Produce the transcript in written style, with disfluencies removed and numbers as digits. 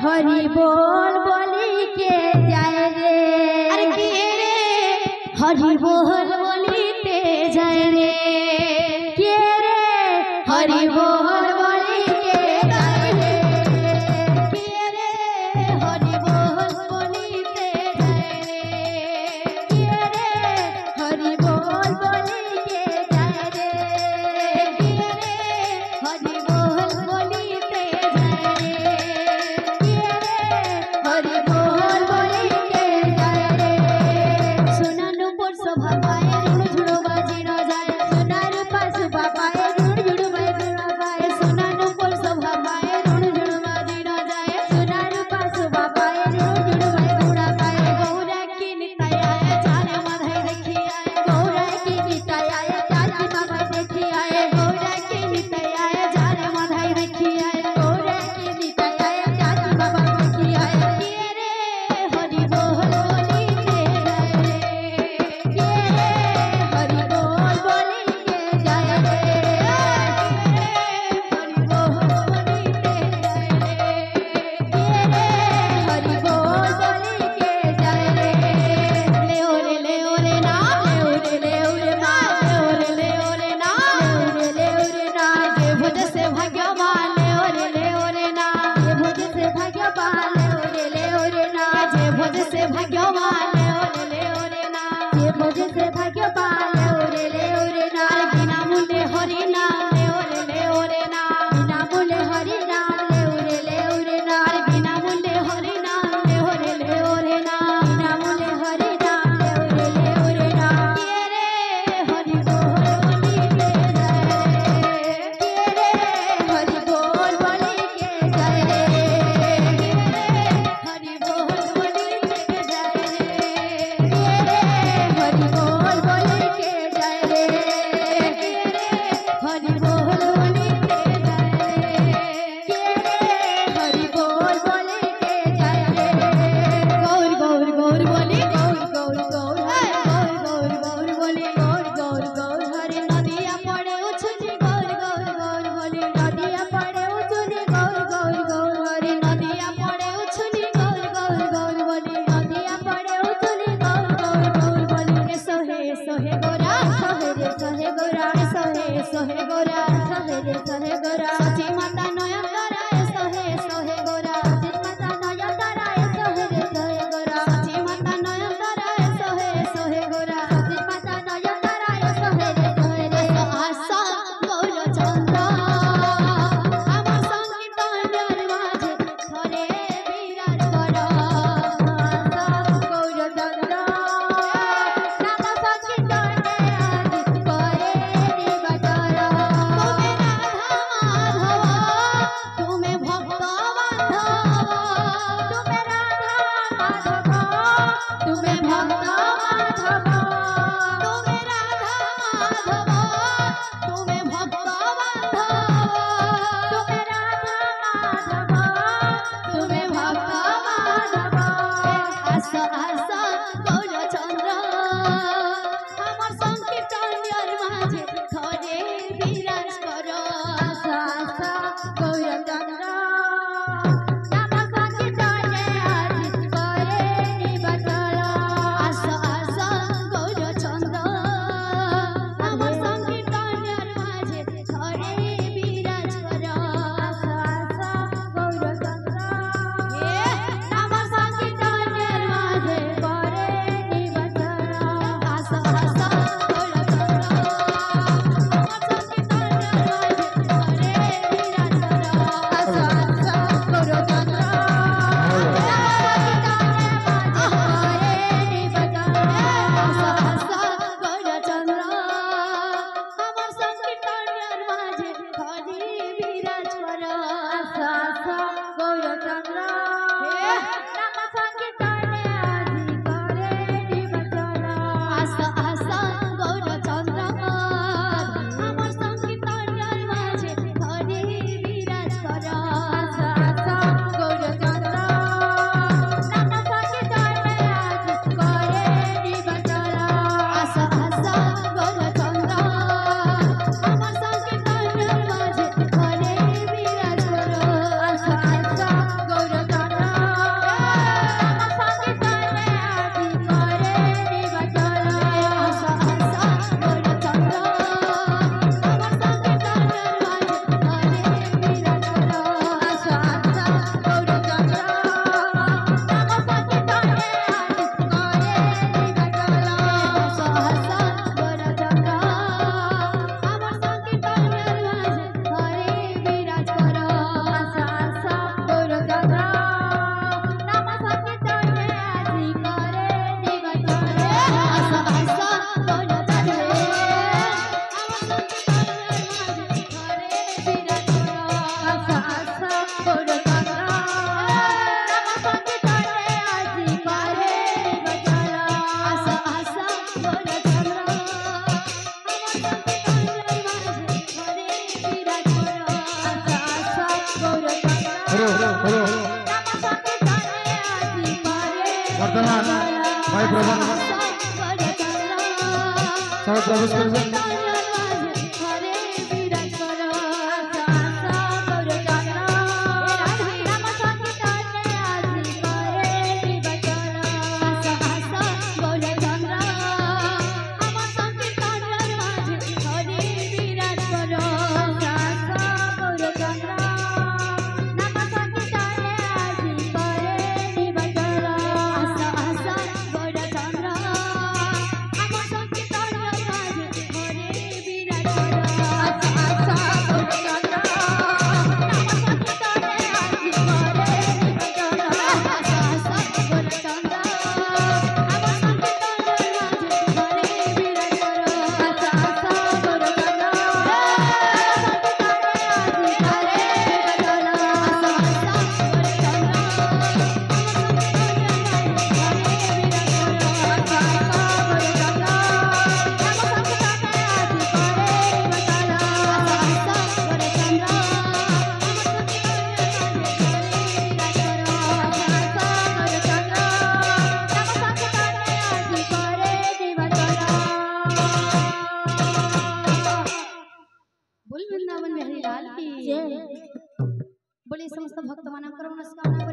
हरि बोल बोली के जाए रे। अरे के रे हरि बोल बोली के जाए रे। के रे हरि बोल बोली के जाए रे। के रे हरि बोल बोली के जाए रे। के रे हरि बोल बोली के जाए रे। के रे हरि बोल बोली के जाए रे। हरि बोल बोली के जाए रे। सोना नुपुर शोभा पाए ऋण झुड़ो बाजी न जाए। सोना रूपा शोभा पाए ऋण झुड़ो बाजी न पाए। सोना नुपुर शोभा पाए ऋण झुड़ो बाजी न जाए। सोना रूपा शोभा पाए ऋण झुड़ो बाजी न पाए। गौरा की निताया जाने मधाई देखी आए। गौरा की निताया जाने मधाई देखी आए। गौरा की निताया जाने मधाई देखी आए। गौरा की निताया जाने मधाई देखी आए। के रे हरि बोल बोली के जाए रे। के रे हरि बोल बोली के जाए रे। हरि बोल बोली के जाए रे। के रे हरि बोल बोली के जाए रे। ले ओरे ना ले ओरे ना ले ओरे ना जे भुज से भाग्यवान ले ओरे ना जे भुज से भाग्यवान ले ओरे ना जे भुज से भाग्यवान ले ओरे ना जे भुज से भाग्यवान ले ओरे ना बिना मूल्य हरि नाम ले ओरे ना बिना मूल्य हरि नाम ले ओरे ना बिना मूल्य हरि नाम ले ओरे ना बिना मूल्य हरि नाम ले ओरे ना। के रे हरि बोल बोली के जाए रे। के रे हरि बोल बोली के जाए रे। के रे हरि बोल बोली के जाए रे। के रे हरि बोल बोली के वर्तमान भाई प्रभु सब प्रवेश कर वृंदावन में हरिलाल की बोले समस्त भक्त मानव करो नमस्कार।